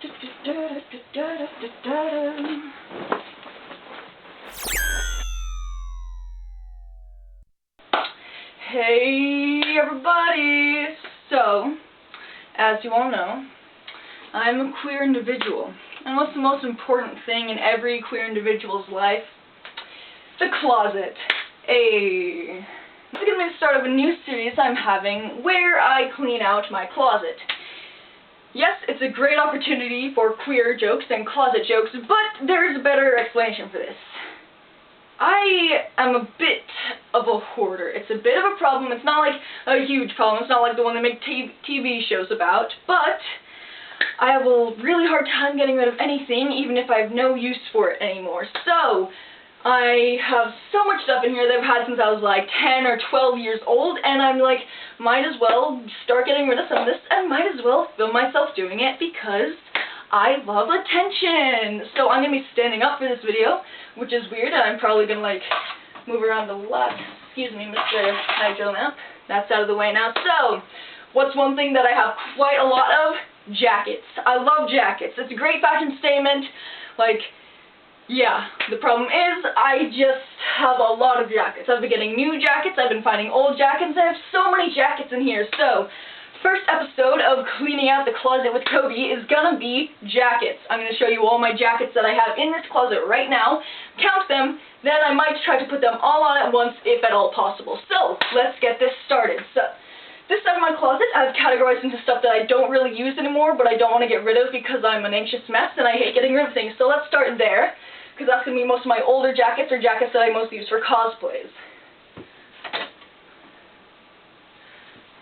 Hey everybody! So, as you all know, I'm a queer individual. And what's the most important thing in every queer individual's life? The closet. This is going to be the start of a new series I'm having where I clean out my closet. Yes, it's a great opportunity for queer jokes and closet jokes, but there is a better explanation for this. I am a bit of a hoarder. It's a bit of a problem. It's not like a huge problem. It's not like the one they make TV shows about, but I have a really hard time getting rid of anything, even if I have no use for it anymore. So, I have so much stuff in here that I've had since I was like 10 or 12 years old, and I'm like, might as well start getting rid of some of this, and might as well film myself doing it because I love attention. So I'm going to be standing up for this video, which is weird, and I'm probably going to like move around the left. Excuse me, Mr. Hydro Lamp. That's out of the way now. So, what's one thing that I have quite a lot of? Jackets. I love jackets. It's a great fashion statement. Like, yeah, the problem is I just have a lot of jackets. I've been getting new jackets, I've been finding old jackets, I have so many jackets in here. So, first episode of Cleaning Out the Closet with Kobe is gonna be jackets. I'm gonna show you all my jackets that I have in this closet right now, count them, then I might try to put them all on at once if at all possible. So, let's get this started. So, this side of my closet I've categorized into stuff that I don't really use anymore, but I don't want to get rid of because I'm an anxious mess and I hate getting rid of things. So let's start there, because that's going to be most of my older jackets, or jackets that I mostly use for cosplays.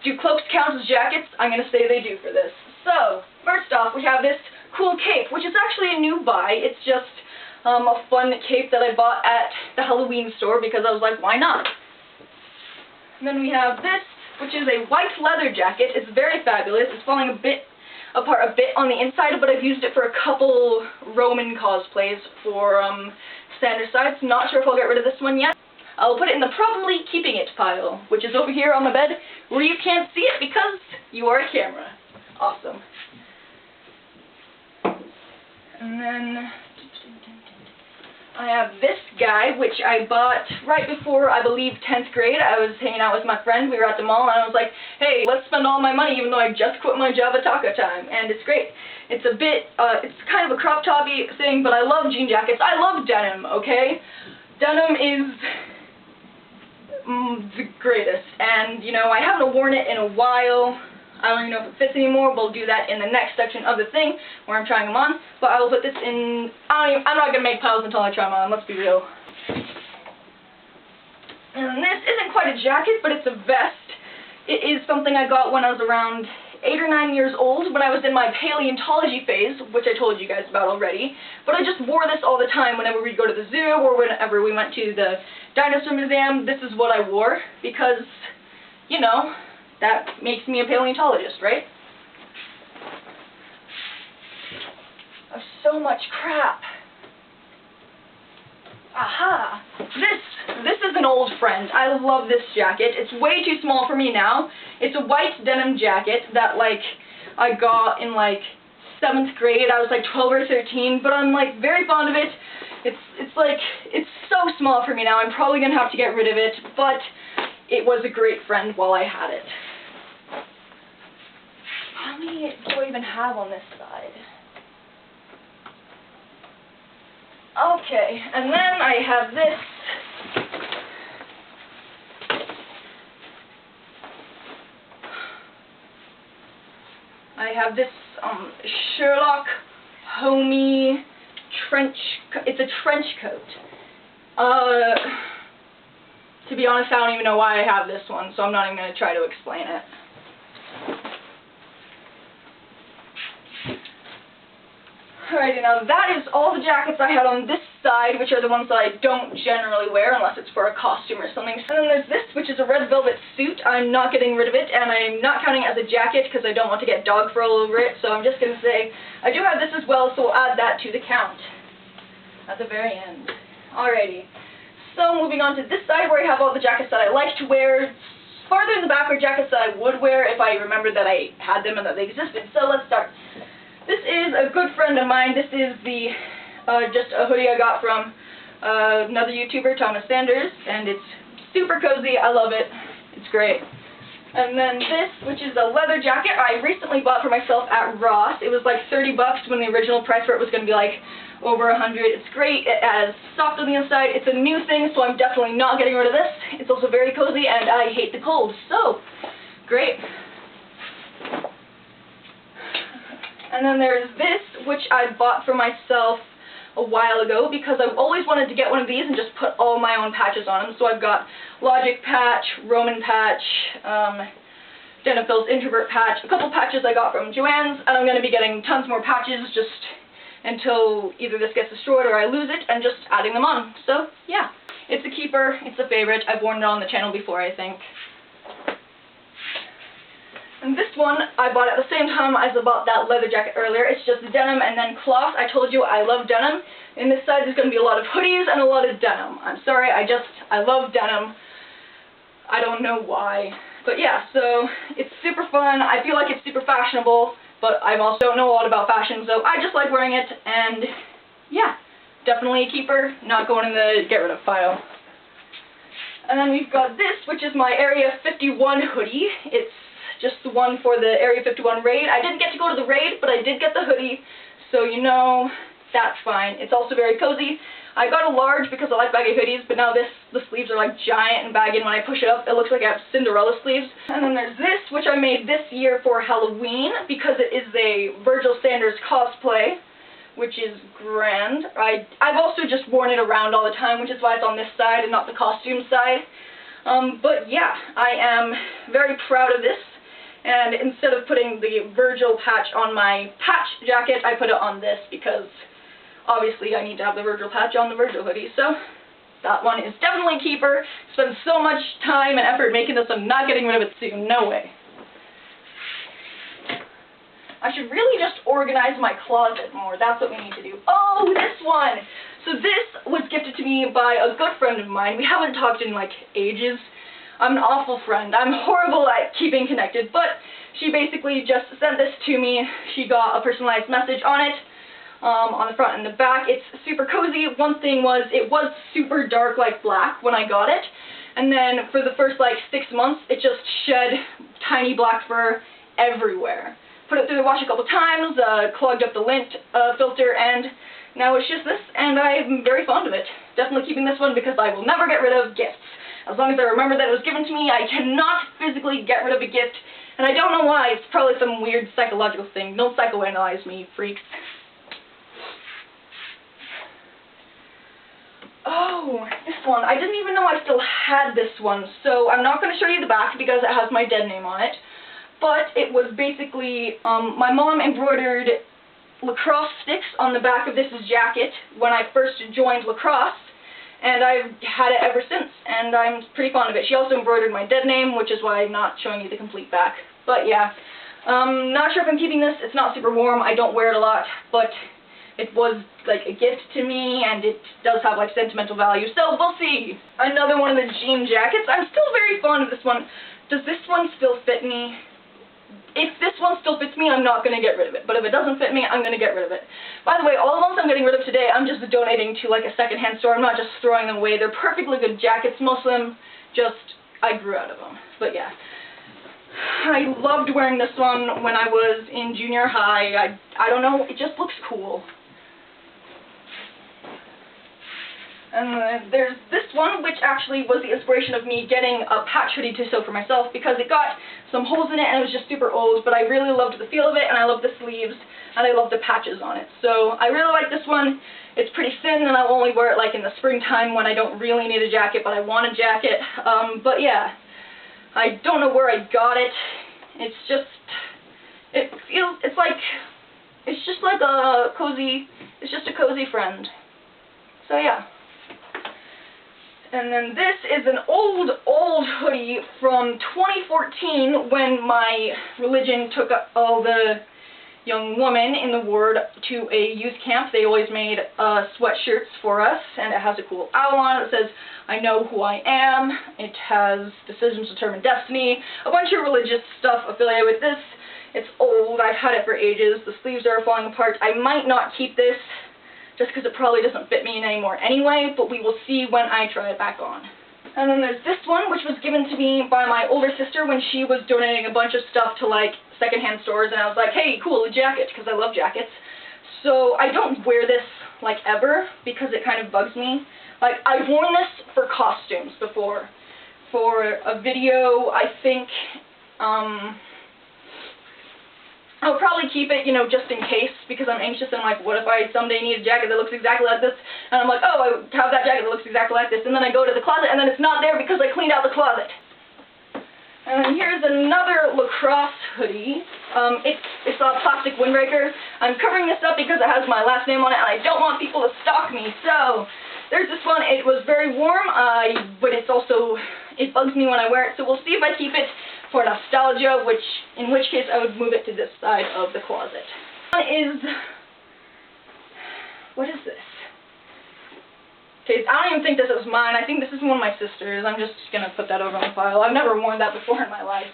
Do cloaks count as jackets? I'm going to say they do for this. So, first off, we have this cool cape, which is actually a new buy. It's just a fun cape that I bought at the Halloween store because I was like, why not? And then we have this, which is a white leather jacket. It's very fabulous. It's falling apart a bit on the inside, but I've used it for a couple Roman cosplays for standard size. Not sure if I'll get rid of this one yet. I'll put it in the probably keeping it pile, which is over here on my bed, where you can't see it because you are a camera. Awesome. And then I have this guy, which I bought right before, I believe, 10th grade. I was hanging out with my friend, we were at the mall, and I was like, hey, let's spend all my money even though I just quit my job at Taco Time, and it's great. It's a bit, it's kind of a crop toppy thing, but I love jean jackets. I love denim, okay? Denim is the greatest, and, you know, I haven't worn it in a while. I don't even know if it fits anymore. We'll do that in the next section of the thing where I'm trying them on. But I will put this in. I'm not going to make piles until I try them on. Let's be real. And this isn't quite a jacket, but it's a vest. It is something I got when I was around 8 or 9 years old, when I was in my paleontology phase, which I told you guys about already. But I just wore this all the time whenever we'd go to the zoo or whenever we went to the dinosaur museum. This is what I wore because, you know, that makes me a paleontologist, right? I have so much crap. Aha! This is an old friend. I love this jacket. It's way too small for me now. It's a white denim jacket that, like, I got in, like, 7th grade. I was, like, 12 or 13, but I'm, like, very fond of it. It's like, it's so small for me now. I'm probably gonna have to get rid of it, but it was a great friend while I had it. How many do I even have on this side? Okay, and then I have this. I have this Sherlock Homey trench. It's a trench coat. To be honest, I don't even know why I have this one, so I'm not even going to try to explain it. Alrighty, now that is all the jackets I had on this side, which are the ones that I don't generally wear unless it's for a costume or something. And then there's this, which is a red velvet suit. I'm not getting rid of it, and I'm not counting it as a jacket because I don't want to get dog fur all over it, so I'm just going to say I do have this as well, so we'll add that to the count at the very end. Alrighty. So moving on to this side where I have all the jackets that I like to wear. Farther in the back are jackets that I would wear if I remembered that I had them and that they existed. So let's start. This is a good friend of mine. This is the just a hoodie I got from another YouTuber, Thomas Sanders, and it's super cozy. I love it. It's great. And then this, which is a leather jacket, I recently bought for myself at Ross. It was like 30 bucks when the original price for it was going to be like over 100. It's great. It has soft on the inside. It's a new thing, so I'm definitely not getting rid of this. It's also very cozy, and I hate the cold, so great. And then there's this, which I bought for myself a while ago because I've always wanted to get one of these and just put all my own patches on them. So I've got Logic patch, Roman patch, Denim Phil's Introvert patch, a couple patches I got from Joann's, and I'm going to be getting tons more patches just until either this gets destroyed or I lose it, and just adding them on. So yeah, it's a keeper, it's a favorite. I've worn it on the channel before, I think. And this one I bought at the same time as I bought that leather jacket earlier. It's just denim and then cloth. I told you I love denim. In this side there's going to be a lot of hoodies and a lot of denim. I'm sorry, I love denim. I don't know why. But yeah, so it's super fun. I feel like it's super fashionable, but I also don't know a lot about fashion, so I just like wearing it, and yeah, definitely a keeper, not going in the get rid of pile. And then we've got this, which is my Area 51 hoodie. It's just the one for the Area 51 raid. I didn't get to go to the raid, but I did get the hoodie, so you know, that's fine. It's also very cozy. I got a large because I like baggy hoodies, but now the sleeves are like giant and baggy, and when I push it up, it looks like I have Cinderella sleeves. And then there's this, which I made this year for Halloween, because it is a Virgil Sanders cosplay, which is grand. I've also just worn it around all the time, which is why it's on this side and not the costume side. But yeah, I am very proud of this. And instead of putting the Virgil patch on my patch jacket, I put it on this because obviously I need to have the Virgil patch on the Virgil hoodie. So that one is definitely a keeper. Spent so much time and effort making this, I'm not getting rid of it soon. No way. I should really just organize my closet more. That's what we need to do. Oh, this one! So this was gifted to me by a good friend of mine. We haven't talked in like ages. I'm an awful friend. I'm horrible at keeping connected, but she basically just sent this to me. She got a personalized message on it, on the front and the back. It's super cozy. One thing was, it was super dark like black when I got it, and then for the first like 6 months, it just shed tiny black fur everywhere. Put it through the wash a couple times, clogged up the lint filter, and now it's just this, and I'm very fond of it. Definitely keeping this one because I will never get rid of gifts. As long as I remember that it was given to me, I cannot physically get rid of a gift, and I don't know why. It's probably some weird psychological thing. Don't psychoanalyze me, freaks. Oh, this one. I didn't even know I still had this one, so I'm not going to show you the back because it has my dead name on it. But it was basically, my mom embroidered lacrosse sticks on the back of this jacket when I first joined lacrosse. And I've had it ever since, and I'm pretty fond of it. She also embroidered my dead name, which is why I'm not showing you the complete back. But yeah, not sure if I'm keeping this. It's not super warm. I don't wear it a lot, but it was like a gift to me, and it does have like sentimental value, so we'll see. Another one of the jean jackets. I'm still very fond of this one. Does this one still fit me? If this one still fits me, I'm not going to get rid of it. But if it doesn't fit me, I'm going to get rid of it. By the way, all the ones I'm getting rid of today, I'm just donating to like a secondhand store. I'm not just throwing them away. They're perfectly good jackets. Most of them, I grew out of them. But yeah. I loved wearing this one when I was in junior high. I don't know, it just looks cool. And there's this one, which actually was the inspiration of me getting a patch hoodie to sew for myself, because it got some holes in it and it was just super old, but I really loved the feel of it, and I loved the sleeves, and I loved the patches on it. So I really like this one. It's pretty thin, and I'll only wear it like in the springtime when I don't really need a jacket, but I want a jacket. But yeah, I don't know where I got it. It's just a cozy friend. So yeah. And then this is an old hoodie from 2014 when my religion took all the young women in the ward to a youth camp. They always made sweatshirts for us, and it has a cool owl on it that says, "I know who I am." It has "Decisions Determine Destiny," a bunch of religious stuff affiliated with this. It's old. I've had it for ages. The sleeves are falling apart. I might not keep this just because it probably doesn't fit me anymore anyway, but we will see when I try it back on. And then there's this one, which was given to me by my older sister when she was donating a bunch of stuff to, like, secondhand stores, and I was like, hey, cool, a jacket, because I love jackets. So I don't wear this, like, ever, because it kind of bugs me. Like, I've worn this for costumes before. For a video, I think, I'll probably keep it, you know, just in case, because I'm anxious and like, what if I someday need a jacket that looks exactly like this, and I'm like, oh, I have that jacket that looks exactly like this, and then I go to the closet, and then it's not there because I cleaned out the closet. And then here's another lacrosse hoodie. It's a plastic windbreaker. I'm covering this up because it has my last name on it, and I don't want people to stalk me, so there's this one. It was very warm, but it's also, it bugs me when I wear it, so we'll see if I keep it for nostalgia, in which case I would move it to this side of the closet. What is this? Okay, I don't even think this is mine. I think this is one of my sister's. I'm just going to put that over on the file. I've never worn that before in my life.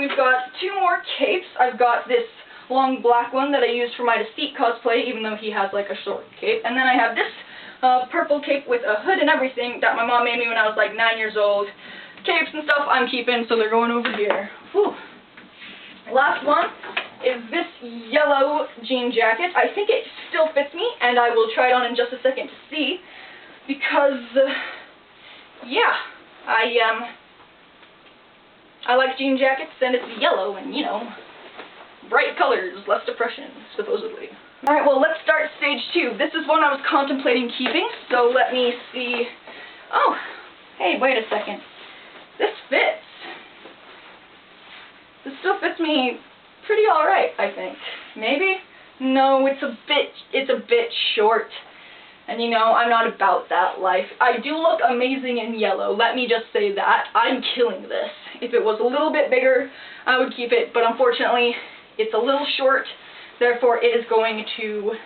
We've got two more capes. I've got this long black one that I used for my Deceit cosplay, even though he has like a short cape. And then I have this purple cape with a hood and everything that my mom made me when I was like 9 years old. Capes and stuff I'm keeping, so they're going over here. Whew. Last one is this yellow jean jacket. I think it still fits me, and I will try it on in just a second to see. Because, yeah, I like jean jackets, and it's yellow, and, you know, bright colors, less depression, supposedly. Alright, well, let's start stage 2. This is one I was contemplating keeping, so let me see. Oh, hey, wait a second. This fits. This still fits me pretty alright, I think. Maybe? No, it's a bit short. And you know, I'm not about that life. I do look amazing in yellow, let me just say that. I'm killing this. If it was a little bit bigger, I would keep it, but unfortunately, it's a little short, therefore it is going to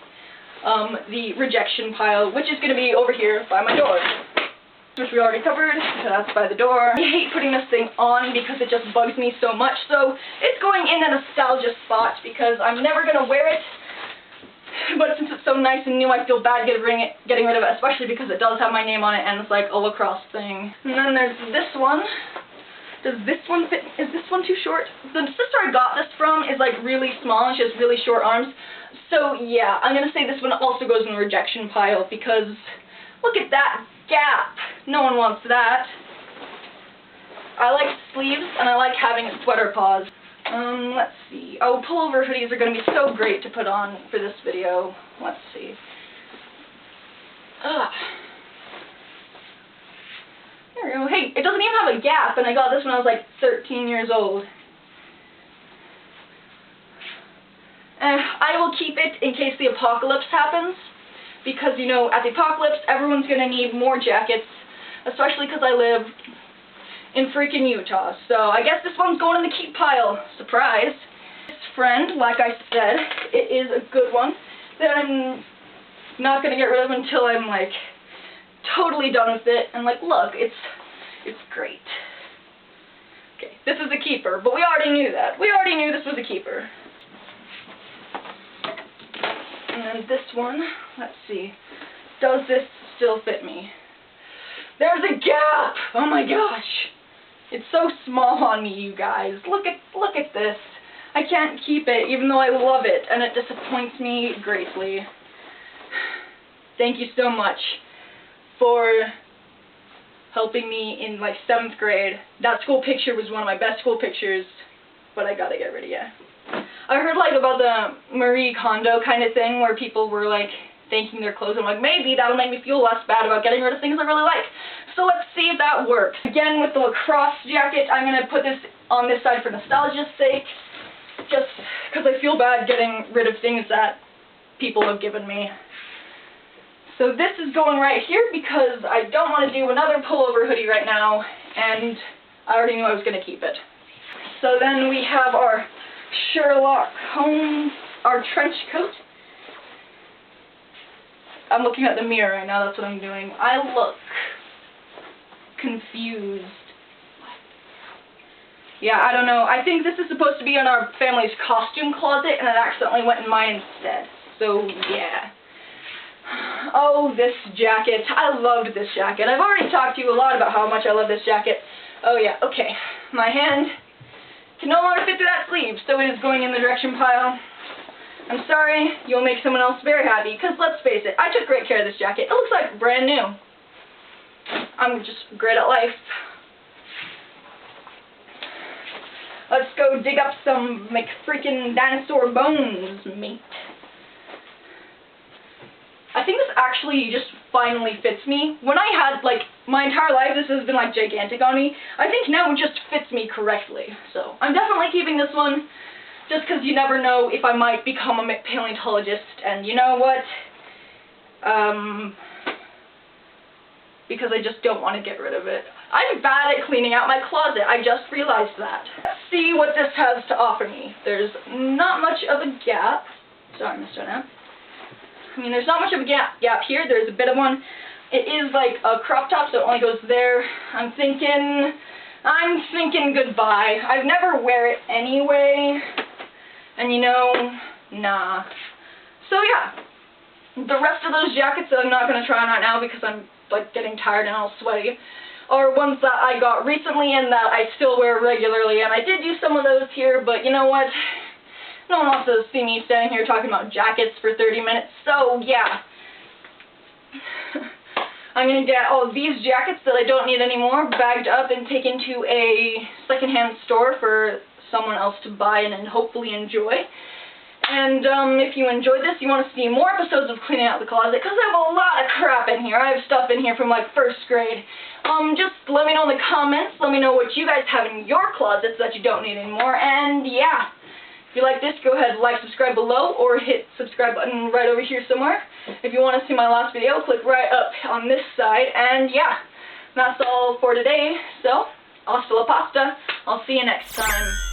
the rejection pile, which is going to be over here by my door. Which we already covered, so that's by the door. I hate putting this thing on because it just bugs me so much, so it's going in a nostalgia spot because I'm never going to wear it. But since it's so nice and new, I feel bad getting rid of it, especially because it does have my name on it and it's like a lacrosse thing. And then there's this one. Does this one fit? Is this one too short? The sister I got this from is like really small and she has really short arms. So yeah, I'm gonna say this one also goes in the rejection pile because look at that gap. No one wants that. I like sleeves and I like having sweater paws. Let's see. Oh, pullover hoodies are going to be so great to put on for this video. Let's see. There we go. Hey, it doesn't even have a gap, and I got this when I was like 13 years old. I will keep it in case the apocalypse happens, because, you know, at the apocalypse, everyone's going to need more jackets, especially because I live in freaking Utah. So I guess this one's going in the keep pile. Surprise. This friend, like I said, it is a good one that I'm not going to get rid of until I'm like totally done with it. And like, look, it's great. Okay, this is a keeper, but we already knew that. We already knew this was a keeper. And then this one, let's see. Does this still fit me? There's a gap! Oh my gosh! It's so small on me, you guys. Look at this. I can't keep it, even though I love it, and it disappoints me greatly. Thank you so much for helping me in like 7th grade. That school picture was one of my best school pictures, but I gotta get rid of it. I heard like about the Marie Kondo kind of thing where people were like thanking their clothes. I'm like, maybe that'll make me feel less bad about getting rid of things I really like. So let's see if that works. Again, with the lacrosse jacket, I'm going to put this on this side for nostalgia's sake, just because I feel bad getting rid of things that people have given me. So this is going right here because I don't want to do another pullover hoodie right now, and I already knew I was going to keep it. So then we have our Sherlock Holmes, our trench coat. I'm looking at the mirror right now, that's what I'm doing. I look confused. Yeah, I don't know. I think this is supposed to be in our family's costume closet, and it accidentally went in mine instead. So, yeah. Oh, this jacket. I loved this jacket. I've already talked to you a lot about how much I love this jacket. Oh, yeah, okay. My hand can no longer fit through that sleeve, so it is going in the direction pile. I'm sorry, you'll make someone else very happy, because let's face it, I took great care of this jacket. It looks like brand new. I'm just great at life. Let's go dig up some McFreaking dinosaur bones, mate. I think this actually just finally fits me. When I had, like, my entire life, this has been, like, gigantic on me. I think now it just fits me correctly. So, I'm definitely keeping this one, just because you never know if I might become a paleontologist. And you know what? Because I just don't want to get rid of it. I'm bad at cleaning out my closet. I just realized that. Let's see what this has to offer me. There's not much of a gap. Sorry, Mr. Knapp. I mean, there's not much of a gap here. There's a bit of one. It is like a crop top, so it only goes there. I'm thinking goodbye. I'd never wear it anyway. And you know, nah. So yeah. The rest of those jackets that I'm not going to try on right now because I'm like getting tired and all sweaty are ones that I got recently and that I still wear regularly. And I did use some of those here, but you know what? No one wants to see me standing here talking about jackets for 30 minutes, so yeah. I'm going to get all of these jackets that I don't need anymore bagged up and taken to a secondhand store for someone else to buy and hopefully enjoy. And if you enjoyed this, you want to see more episodes of Cleaning Out the Closet, because I have a lot of crap in here. I have stuff in here from like first grade. Just let me know in the comments. Let me know what you guys have in your closets that you don't need anymore. And yeah. If you like this, go ahead and like, subscribe below, or hit subscribe button right over here somewhere. If you want to see my last video, click right up on this side. And yeah, that's all for today. So, hasta la pasta. I'll see you next time.